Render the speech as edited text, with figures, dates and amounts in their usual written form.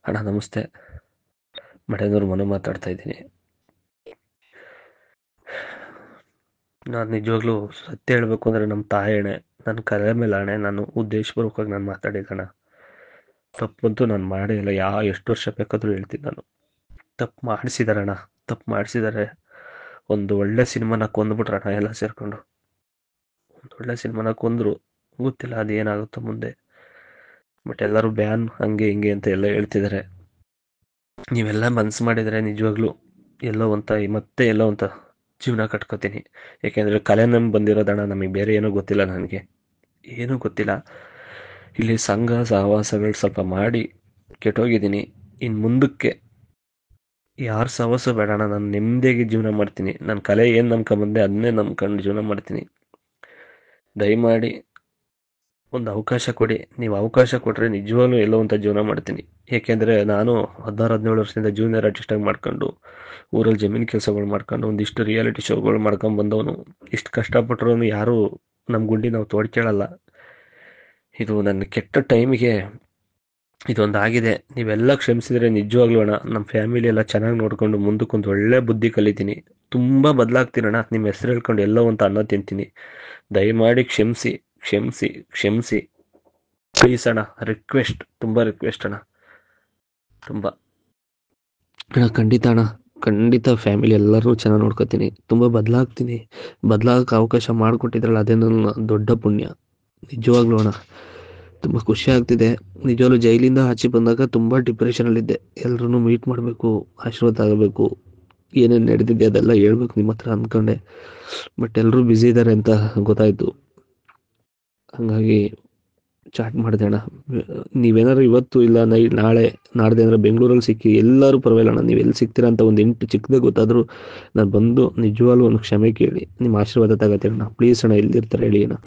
ಅಣ್ಣ ನಮಸ್ತೆ. ಮಠೇಂದ್ರ ಮನೆ ಮಾತಾಡ್ತಾ ಇದ್ದೀನಿ. ನಾನು ನಿಜವಾಗ್ಲೂ ಸತ್ಯ ಹೇಳ್ಬೇಕು ಅಂದರೆ ನಮ್ಮ ತಾಯಣೆ, ನನ್ನ ಕಲೆ ಮೇಲೆ ಹಣೆ. ನಾನು ಉದ್ದೇಶಪೂರ್ವಕವಾಗಿ ನಾನು ಮಾತಾಡಿದ್ದಣ್ಣ. ತಪ್ಪಂತೂ ನಾನು ಮಾಡೇ ಇಲ್ಲ. ಎಷ್ಟು ವರ್ಷ ಬೇಕಾದರೂ ಹೇಳ್ತೀನಿ. ನಾನು ತಪ್ಪು ಮಾಡಿಸಿದಾರಣ್ಣ, ತಪ್ಪು ಮಾಡಿಸಿದ್ದಾರೆ. ಒಂದು ಒಳ್ಳೆ ಸಿನಿಮಾನ ಕೊಂದ್ಬಿಟ್ರಣ್ಣ ಎಲ್ಲ ಸೇರ್ಕೊಂಡು. ಒಂದು ಒಳ್ಳೆ ಸಿನಿಮಾನ ಕೊಂದ್ರು. ಗೊತ್ತಿಲ್ಲ ಅದು ಏನಾಗುತ್ತೋ ಮುಂದೆ. ಬಟ್ ಎಲ್ಲರೂ ಬ್ಯಾನ್ ಹಂಗೆ ಹಿಂಗೆ ಅಂತ ಎಲ್ಲ ಹೇಳ್ತಿದ್ದಾರೆ. ನೀವೆಲ್ಲ ಮನ್ಸು ಮಾಡಿದರೆ ನಿಜವಾಗ್ಲೂ ಮತ್ತೆ ಎಲ್ಲೋ ಅಂತ ಜೀವನ ಕಟ್ಕೋತೀನಿ. ಯಾಕೆಂದರೆ ಕಲೆ ನಮ್ಗೆ ಬಂದಿರೋದಣ್ಣ, ನಮಗೆ ಬೇರೆ ಏನೂ ಗೊತ್ತಿಲ್ಲ. ನನಗೆ ಏನೂ ಗೊತ್ತಿಲ್ಲ. ಇಲ್ಲಿ ಸಂಘ ಸಹವಾಸಗಳು ಸ್ವಲ್ಪ ಮಾಡಿ ಕೆಟ್ಟೋಗಿದ್ದೀನಿ. ಇನ್ನು ಮುಂದಕ್ಕೆ ಯಾರ ಸಹವಾಸ ಬೇಡಣ್ಣ. ನಾನು ನೆಮ್ಮದಿಯಾಗಿ ಜೀವನ ಮಾಡ್ತೀನಿ. ನನ್ನ ಕಲೆ ಏನು ನಂಬ್ಕೊಂಬಂದೆ ಅದನ್ನೇ ನಂಬ್ಕೊಂಡು ಜೀವನ ಮಾಡ್ತೀನಿ. ದಯಮಾಡಿ ಒಂದು ಅವಕಾಶ ಕೊಡಿ. ನೀವು ಅವಕಾಶ ಕೊಟ್ಟರೆ ನಿಜವಾಗ್ಲೂ ಎಲ್ಲೋ ಅಂತ ಜೀವನ ಮಾಡ್ತೀನಿ. ಏಕೆಂದರೆ ನಾನು 16-17 ವರ್ಷದಿಂದ ಜೂನಿಯರ್ ಆರ್ಟಿಸ್ಟಾಗಿ ಮಾಡ್ಕೊಂಡು ಊರಲ್ಲಿ ಜಮೀನು ಕೆಲಸಗಳು ಮಾಡ್ಕೊಂಡು ಒಂದಿಷ್ಟು ರಿಯಾಲಿಟಿ ಶೋಗಳು ಮಾಡ್ಕೊಂಡು ಬಂದವನು. ಇಷ್ಟು ಕಷ್ಟಪಟ್ಟರು ಯಾರೂ ನಮ್ಮ ಗುಂಡಿ ನಾವು ತೋಡ್ಕೊಳ್ಳಲ್ಲ. ಇದು ನನ್ನ ಕೆಟ್ಟ ಟೈಮಿಗೆ ಇದೊಂದಾಗಿದೆ. ನೀವೆಲ್ಲ ಕ್ಷಮಿಸಿದರೆ ನಿಜವಾಗ್ಲೂ ಅಣ್ಣ, ನಮ್ಮ ಫ್ಯಾಮಿಲಿ ಎಲ್ಲ ಚೆನ್ನಾಗಿ ನೋಡ್ಕೊಂಡು ಮುಂದಕ್ಕೊಂದು ಒಳ್ಳೆ ಬುದ್ಧಿ ಕಲಿತೀನಿ. ತುಂಬ ಬದಲಾಗ್ತೀನಣ್ಣ. ನಿಮ್ಮ ಹೆಸರು ಹೇಳ್ಕೊಂಡು ಎಲ್ಲೋ ಅಂತ ಅನ್ನ ತಿಂತೀನಿ. ದಯಮಾಡಿ ಕ್ಷಮಿಸಿ ಕ್ಷಮಿಸಿ ಕ್ಷಮಿಸಿ ಪ್ಲೀಸ್ ಅಣ್ಣ. ರಿಕ್ವೆಸ್ಟ್, ತುಂಬ ರಿಕ್ವೆಸ್ಟ್ ಅಣ್ಣ. ತುಂಬ ಅಣ್ಣ, ಖಂಡಿತ ಅಣ್ಣ, ಖಂಡಿತ ಫ್ಯಾಮಿಲಿ ಎಲ್ಲರೂ ಚೆನ್ನಾಗಿ ನೋಡ್ಕೊತೀನಿ. ತುಂಬ ಬದಲಾಗ್ತೀನಿ. ಬದಲಾಗಕ್ಕೆ ಅವಕಾಶ ಮಾಡಿಕೊಟ್ಟಿದ್ರಲ್ಲ, ಅದೇ ನನ್ನ ದೊಡ್ಡ ಪುಣ್ಯ. ನಿಜವಾಗ್ಲೂ ಅಣ್ಣ, ತುಂಬ ಖುಷಿ ಆಗ್ತಿದೆ. ನಿಜವಾಗ್ಲೂ ಜೈಲಿಂದ ಆಚೆ ಬಂದಾಗ ತುಂಬ ಡಿಪ್ರೆಷನಲ್ಲಿದ್ದೆ. ಎಲ್ಲರೂ ಮೀಟ್ ಮಾಡಬೇಕು, ಆಶೀರ್ವಾದ ಆಗಬೇಕು, ಏನೇನು ನಡೆದಿದೆ ಅದೆಲ್ಲ ಹೇಳ್ಬೇಕು ನಿಮ್ಮ ಹತ್ರ ಅಂದ್ಕೊಂಡೆ. ಬಟ್ ಎಲ್ಲರೂ ಬ್ಯುಸಿ ಇದ್ದಾರೆ ಅಂತ ಗೊತ್ತಾಯಿತು. ಹಾಗಾಗಿ ಚಾಟ್ ಮಾಡಿದೆ ಅಣ್ಣ. ನೀವೇನಾದ್ರು ಇವತ್ತು ಇಲ್ಲ ನಾಳೆ ನಾಡ್ದೆ ಅಂದರೆ ಬೆಂಗಳೂರಲ್ಲಿ ಸಿಕ್ಕಿ ಎಲ್ಲರೂ ಪರವಾಗಿಲ್ಲ ಅಣ್ಣ. ನೀವು ಎಲ್ಲಿ ಸಿಗ್ತೀರಾ ಅಂತ ಒಂದು ಇಂಟು ಚಿಕ್ಕದೇ ಗೊತ್ತಾದರೂ ನಾನು ಬಂದು ನಿಜವಾಗ್ಲೂ ಒಂದು ಕ್ಷಮೆ ಕೇಳಿ ನಿಮ್ಮ ಆಶೀರ್ವಾದ ತಗೋತೀನಿ ಅಣ್ಣ. ಪ್ಲೀಸ್ ಅಣ್ಣ, ಎಲ್ಲಿರ್ತಾರೆ ಹೇಳಿ ಅಣ್ಣ.